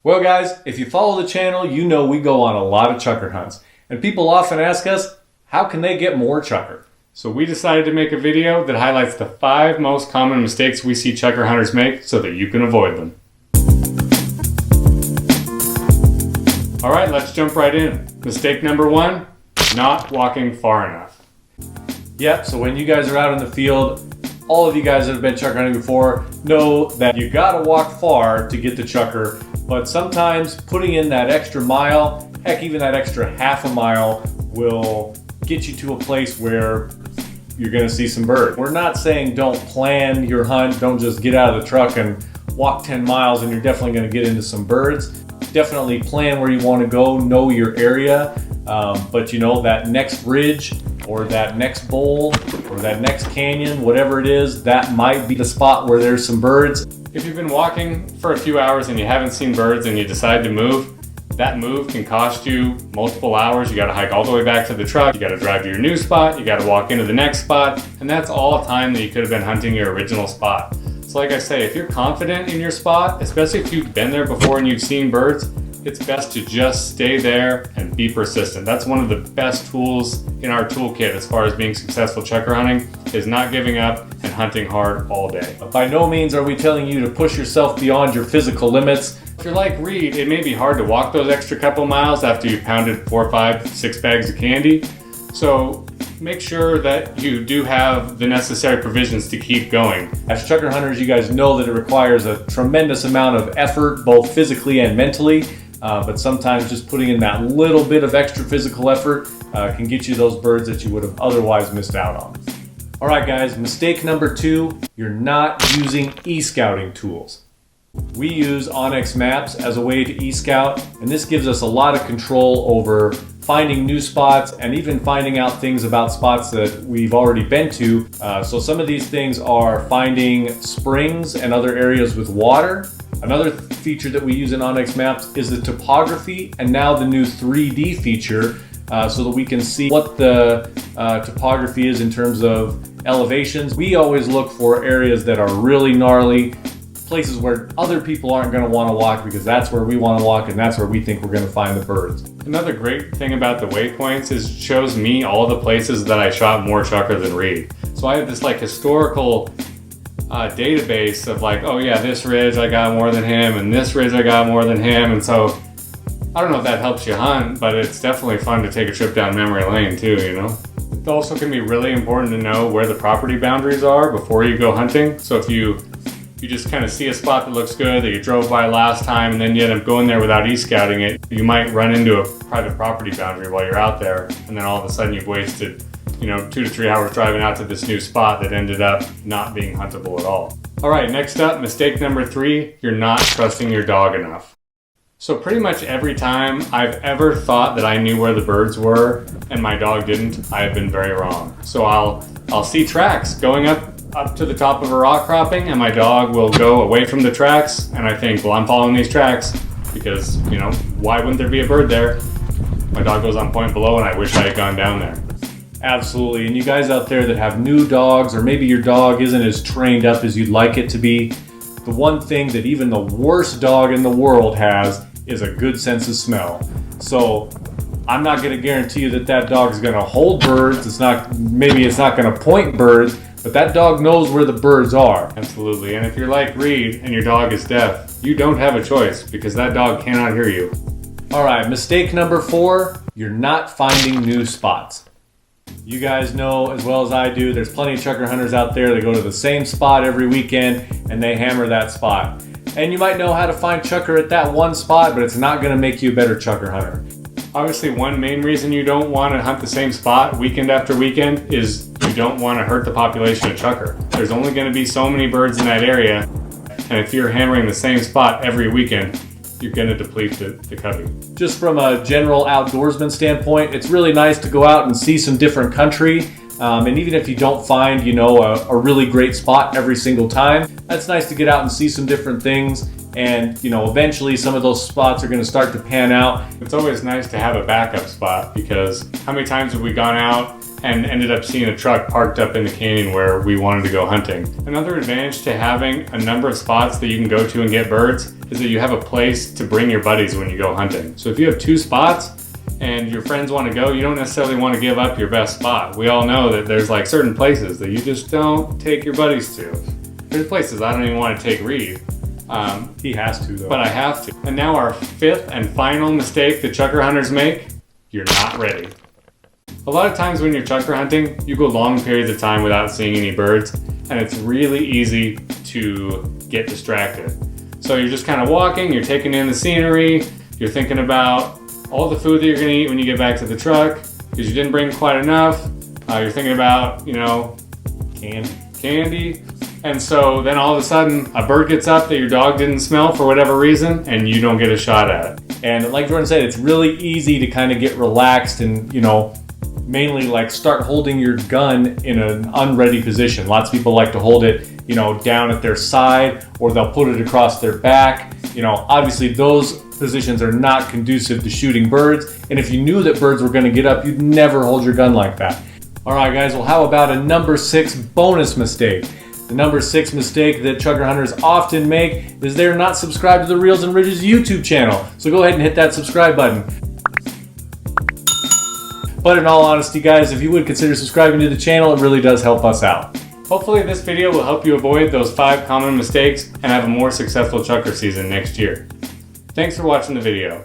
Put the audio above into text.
Well guys, if you follow the channel, you know we go on a lot of chukar hunts. And people often ask us, how can they get more chukar? So we decided to make a video that highlights the 5 most common mistakes we see chukar hunters make so that you can avoid them. Alright, let's jump right in. Mistake number 1, not walking far enough. Yep, so when you guys are out in the field, all of you guys that have been chukar hunting before know that you gotta walk far to get the chukar, but sometimes putting in that extra mile, heck even that extra half a mile, will get you to a place where you're gonna see some birds. We're not saying don't plan your hunt, don't just get out of the truck and walk 10 miles and you're definitely gonna get into some birds. Definitely plan where you wanna go, know your area, but you know, that next ridge or that next bowl or that next canyon, whatever it is, that might be the spot where there's some birds. If you've been walking for a few hours and you haven't seen birds and you decide to move, that move can cost you multiple hours. You gotta hike all the way back to the truck, you gotta drive to your new spot, you gotta walk into the next spot, and that's all time that you could have been hunting your original spot. So like I say, if you're confident in your spot, especially if you've been there before and you've seen birds, it's best to just stay there and be persistent. That's one of the best tools in our toolkit as far as being successful chukar hunting, is not giving up and hunting hard all day. By no means are we telling you to push yourself beyond your physical limits. If you're like Reed, it may be hard to walk those extra couple miles after you've pounded 4, 5, 6 bags of candy. So make sure that you do have the necessary provisions to keep going. As chukar hunters, you guys know that it requires a tremendous amount of effort, both physically and mentally. But sometimes just putting in that little bit of extra physical effort can get you those birds that you would have otherwise missed out on. All right guys, mistake number 2, you're not using e-scouting tools. We use onX Maps as a way to e-scout, and this gives us a lot of control over finding new spots and even finding out things about spots that we've already been to. So some of these things are finding springs and other areas with water. Another feature that we use in onX Maps is the topography, and now the new 3D feature, so that we can see what the topography is in terms of elevations. We always look for areas that are really gnarly, places where other people aren't going to want to walk, because that's where we want to walk and that's where we think we're going to find the birds. Another great thing about the waypoints is it shows me all the places that I shot more chukar than Reed. So I have this like historical database of like, oh yeah, this ridge I got more than him and this ridge I got more than him. And so I don't know if that helps you hunt, but it's definitely fun to take a trip down memory lane too, you know. It also can be really important to know where the property boundaries are before you go hunting. So if you just kind of see a spot that looks good that you drove by last time and then you end up going there without e-scouting it, you might run into a private property boundary while you're out there, and then all of a sudden you've wasted 2 to 3 hours driving out to this new spot that ended up not being huntable at all. All right, next up, mistake number 3, you're not trusting your dog enough. So pretty much every time I've ever thought that I knew where the birds were and my dog didn't, I have been very wrong. So I'll see tracks going up to the top of a rock cropping, and my dog will go away from the tracks, and I think, well, I'm following these tracks because, why wouldn't there be a bird there? My dog goes on point below and I wish I had gone down there. Absolutely, and you guys out there that have new dogs, or maybe your dog isn't as trained up as you'd like it to be, the one thing that even the worst dog in the world has is a good sense of smell. So I'm not going to guarantee you that that dog is going to hold birds. Maybe it's not going to point birds, but that dog knows where the birds are. Absolutely, and if you're like Reed and your dog is deaf, you don't have a choice because that dog cannot hear you. All right, mistake number 4, you're not finding new spots. You guys know as well as I do, there's plenty of chukar hunters out there that go to the same spot every weekend and they hammer that spot. And you might know how to find chukar at that one spot, but it's not going to make you a better chukar hunter. Obviously, one main reason you don't want to hunt the same spot weekend after weekend is you don't want to hurt the population of chukar. There's only going to be so many birds in that area, and if you're hammering the same spot every weekend, you're going to deplete the covey. Just from a general outdoorsman standpoint, it's really nice to go out and see some different country. And even if you don't find, a really great spot every single time, that's nice to get out and see some different things. And, eventually some of those spots are going to start to pan out. It's always nice to have a backup spot, because how many times have we gone out and ended up seeing a truck parked up in the canyon where we wanted to go hunting? Another advantage to having a number of spots that you can go to and get birds is that you have a place to bring your buddies when you go hunting. So if you have 2 spots and your friends want to go, you don't necessarily want to give up your best spot. We all know that there's like certain places that you just don't take your buddies to. There's places I don't even want to take Reed. He has to though. But I have to. And now our 5th and final mistake that chukar hunters make, you're not ready. A lot of times when you're chukar hunting, you go long periods of time without seeing any birds, and it's really easy to get distracted. So you're just kind of walking, you're taking in the scenery, you're thinking about all the food that you're gonna eat when you get back to the truck, because you didn't bring quite enough. You're thinking about, you know, candy. And so then all of a sudden, a bird gets up that your dog didn't smell for whatever reason, and you don't get a shot at it. And like Jordan said, it's really easy to kind of get relaxed and, you know, mainly like start holding your gun in an unready position. Lots of people like to hold it, you know, down at their side, or they'll put it across their back. You know, obviously those positions are not conducive to shooting birds. And if you knew that birds were going to get up, you'd never hold your gun like that. All right, guys, well, how about a number 6 bonus mistake? The number 6 mistake that chukar hunters often make is they're not subscribed to the Reels and Ridges YouTube channel. So go ahead and hit that subscribe button. But in all honesty, guys, if you would consider subscribing to the channel, it really does help us out. Hopefully this video will help you avoid those 5 common mistakes and have a more successful chukar season next year. Thanks for watching the video.